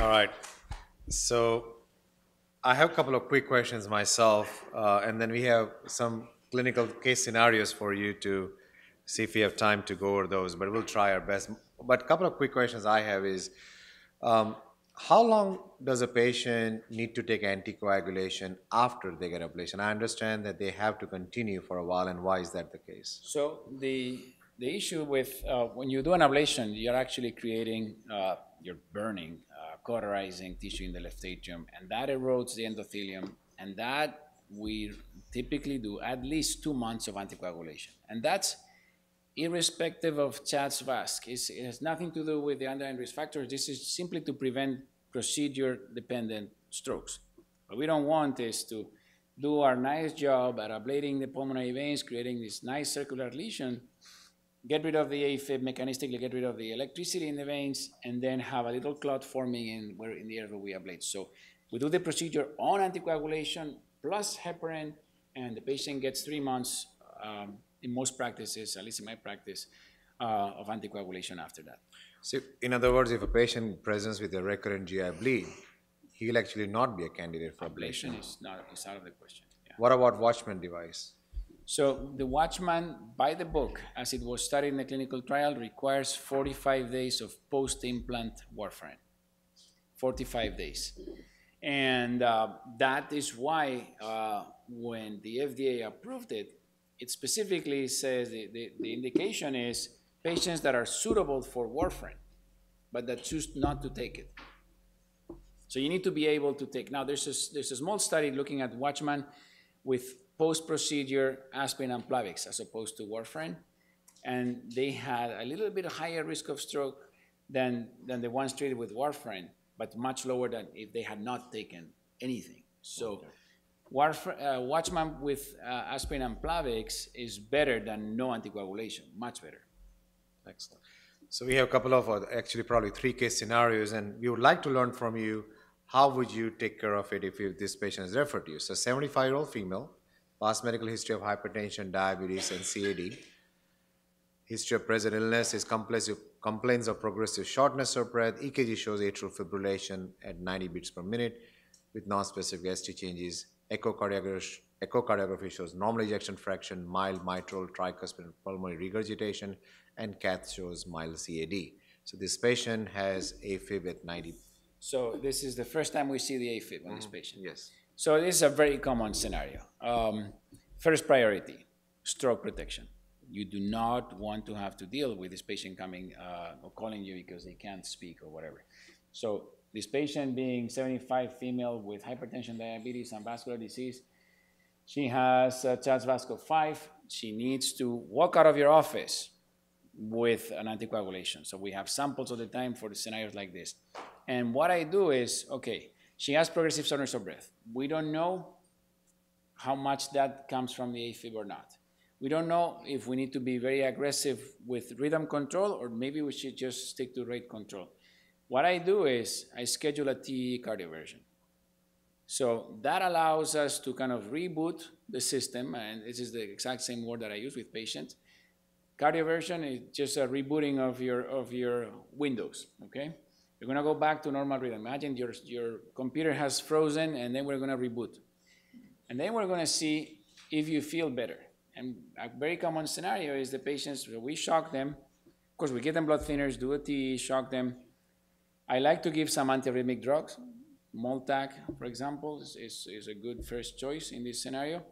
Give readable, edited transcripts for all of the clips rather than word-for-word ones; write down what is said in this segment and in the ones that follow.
All right. So I have a couple of quick questions myself, and then we have some clinical case scenarios for you to see if we have time to go over those, but we'll try our best. But a couple of quick questions I have is, um, how long does a patient need to take anticoagulation after they get ablation? I understand that they have to continue for a while, and why is that the case? So the issue with when you do an ablation, you're actually creating, you're burning, cauterizing tissue in the left atrium, and that erodes the endothelium, and that we typically do at least 2 months of anticoagulation, and that's irrespective of Chad's VASC. It has nothing to do with the underlying risk factors. This is simply to prevent procedure-dependent strokes. What we don't want is to do our nice job at ablating the pulmonary veins, creating this nice circular lesion, get rid of the AFib, mechanistically get rid of the electricity in the veins, and then have a little clot forming in the area where we ablate. So we do the procedure on anticoagulation plus heparin, and the patient gets 3 months, in most practices, at least in my practice, of anticoagulation after that. So, in other words, if a patient presents with a recurrent GI bleed, he will actually not be a candidate for ablation. Ablation is out of the question. Yeah. What about Watchman device? So the Watchman, by the book, as it was studied in the clinical trial, requires 45 days of post-implant warfarin. 45 days. And that is why when the FDA approved it, it specifically says the indication is patients that are suitable for warfarin, but that choose not to take it. So you need to be able to take. Now there's a small study looking at Watchman with post-procedure aspirin and Plavix as opposed to warfarin, and they had a little bit higher risk of stroke than the ones treated with warfarin, but much lower than if they had not taken anything. So Watchman with aspirin and Plavix is better than no anticoagulation, much better. Excellent. So we have a couple of, actually probably 3 case scenarios, and we would like to learn from you, how would you take care of it if this patient is referred to you? So 75-year-old female, past medical history of hypertension, diabetes, and CAD. History of present illness is complaints of progressive shortness of breath. EKG shows atrial fibrillation at 90 beats per minute with non-specific ST changes. Echocardiography shows normal ejection fraction, mild mitral, tricuspid, pulmonary regurgitation, and cath shows mild CAD. So this patient has AFib at 90. So this is the first time we see the AFib on this patient. Yes. So this is a very common scenario. First priority, stroke protection. You do not want to have to deal with this patient coming or calling you because they can't speak or whatever. So this patient being 75 female with hypertension, diabetes, and vascular disease, she has Chad's VASC of 5. She needs to walk out of your office with an anticoagulation. So we have samples all the time for the scenarios like this. And what I do is, okay, she has progressive shortness of breath. We don't know how much that comes from the AFib or not. We don't know if we need to be very aggressive with rhythm control or maybe we should just stick to rate control. What I do is I schedule a TE cardioversion. So that allows us to kind of reboot the system, and this is the exact same word that I use with patients. Cardioversion is just a rebooting of your Windows, okay? You're gonna go back to normal rhythm. Imagine your computer has frozen and then we're gonna reboot. And then we're gonna see if you feel better. And a very common scenario is the patients, we shock them. Of course, we give them blood thinners, do a TE, shock them. I like to give some antiarrhythmic drugs. Multac, for example, is a good first choice in this scenario.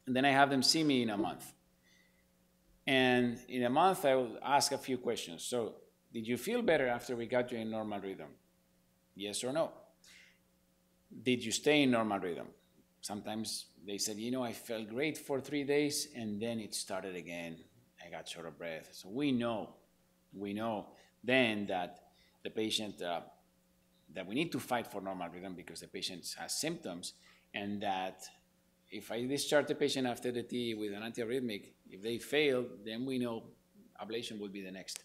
And then I have them see me in a month. And in a month, I will ask a few questions. So, did you feel better after we got you in normal rhythm? Yes or no? Did you stay in normal rhythm? Sometimes they said, you know, I felt great for 3 days, and then it started again. I got short of breath. So we know then that the patient, that we need to fight for normal rhythm because the patient has symptoms, and that if I discharge the patient after the TE with an antiarrhythmic, if they fail, then we know ablation will be the next.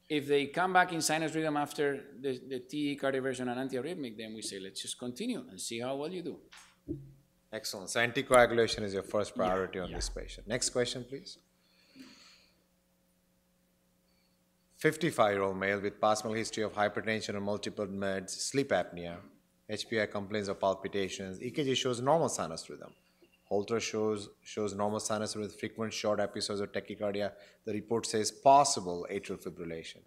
If they come back in sinus rhythm after the TE cardioversion and antiarrhythmic, then we say, let's just continue and see how well you do. Excellent. So anticoagulation is your first priority on this patient. Next question, please. 55-year-old male with past medical history of hypertension and multiple meds, sleep apnea, HPI complains of palpitations, EKG shows normal sinus rhythm. Holter shows normal sinus rhythm with frequent short episodes of tachycardia. The report says possible atrial fibrillation.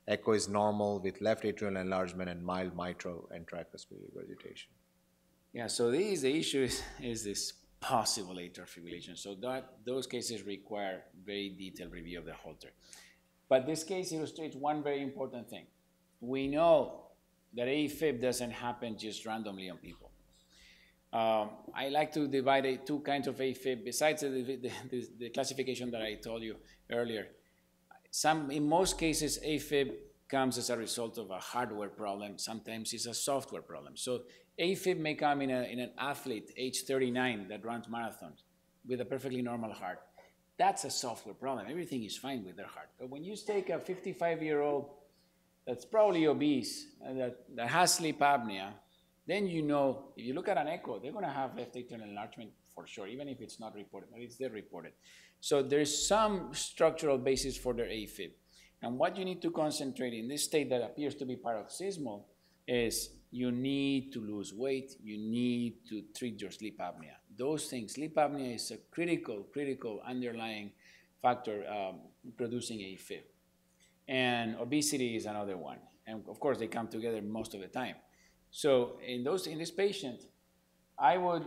Echo is normal with left atrial enlargement and mild mitral and tricuspid regurgitation. Yeah, so the issue is this possible atrial fibrillation. So those cases require very detailed review of the Holter. But this case illustrates one very important thing. We know that AFib doesn't happen just randomly on people. I like to divide two kinds of AFib, besides the classification that I told you earlier. In most cases, AFib comes as a result of a hardware problem. Sometimes it's a software problem. So AFib may come in an athlete, age 39, that runs marathons with a perfectly normal heart. That's a software problem. Everything is fine with their heart. But when you take a 55-year-old that's probably obese, that has sleep apnea, then you know, if you look at an echo, they're going to have left atrial enlargement for sure, even if it's not reported, but it's there reported. So there's some structural basis for their AFib. And what you need to concentrate in this state that appears to be paroxysmal is you need to lose weight, you need to treat your sleep apnea. Those things, sleep apnea is a critical underlying factor producing AFib. And obesity is another one. And of course, they come together most of the time. So in this patient, I would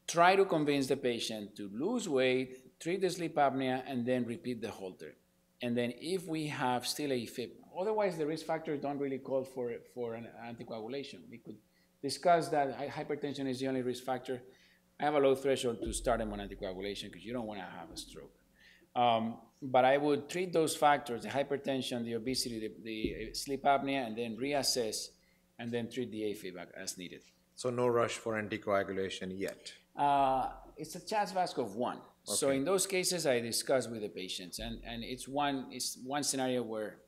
try to convince the patient to lose weight, treat the sleep apnea, and then repeat the Holter. And then if we have still AFib, otherwise the risk factors don't really call for an anticoagulation. We could discuss that hypertension is the only risk factor. I have a low threshold to start them on anticoagulation because you don't want to have a stroke. But I would treat those factors, the hypertension, the obesity, the sleep apnea, and then reassess, and then treat the AFib as needed. So no rush for anticoagulation yet? It's a chance VASC of 1. Okay. So in those cases, I discuss with the patients, and it's one scenario where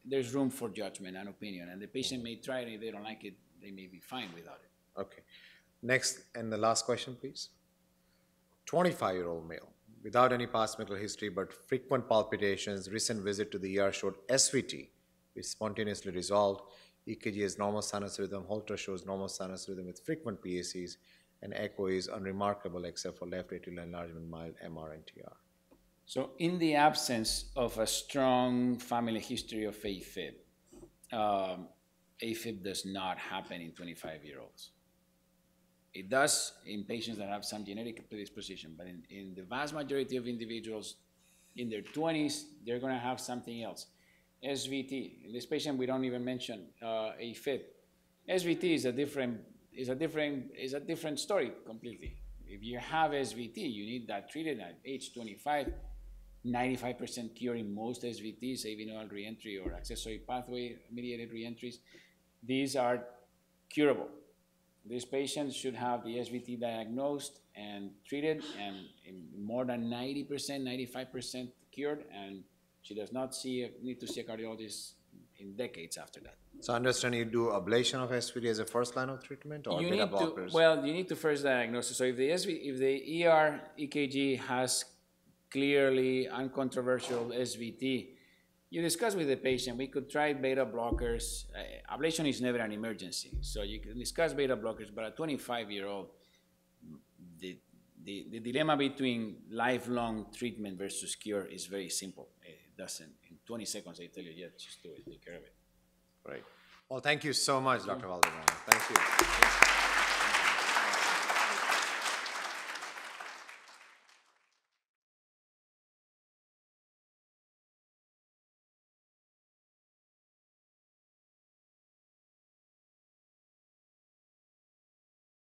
there's room for judgment and opinion, and the patient may try it. If they don't like it, they may be fine without it. Okay. Next, and the last question, please. 25-year-old male, without any past medical history, but frequent palpitations, recent visit to the ER showed SVT, which spontaneously resolved. EKG is normal sinus rhythm, Holter shows normal sinus rhythm with frequent PACs, and echo is unremarkable except for left atrial enlargement, mild MR and TR. So in the absence of a strong family history of AFib, AFib does not happen in 25-year-olds. It does in patients that have some genetic predisposition, but in the vast majority of individuals in their 20s, they're going to have something else. SVT. In this patient, we don't even mention AFib. SVT is a different story completely. If you have SVT, you need that treated at age 25. 95% cure in most SVTs, AV nodal reentry or accessory pathway mediated reentries. These are curable. These patients should have the SVT diagnosed and treated, and more than 90%, 95% cured, and she does not need to see a cardiologist in decades after that. So I understand you do ablation of SVT as a first line of treatment, or beta blockers? You need to first diagnose. So if the ER EKG has clearly uncontroversial SVT, you discuss with the patient. We could try beta blockers. Ablation is never an emergency, so you can discuss beta blockers. But a 25-year-old, the dilemma between lifelong treatment versus cure is very simple. It doesn't, in 20 seconds, I tell you, yeah, just do it, take care of it. Right. Well, thank you so much, Dr. Valderrábano. Thank you.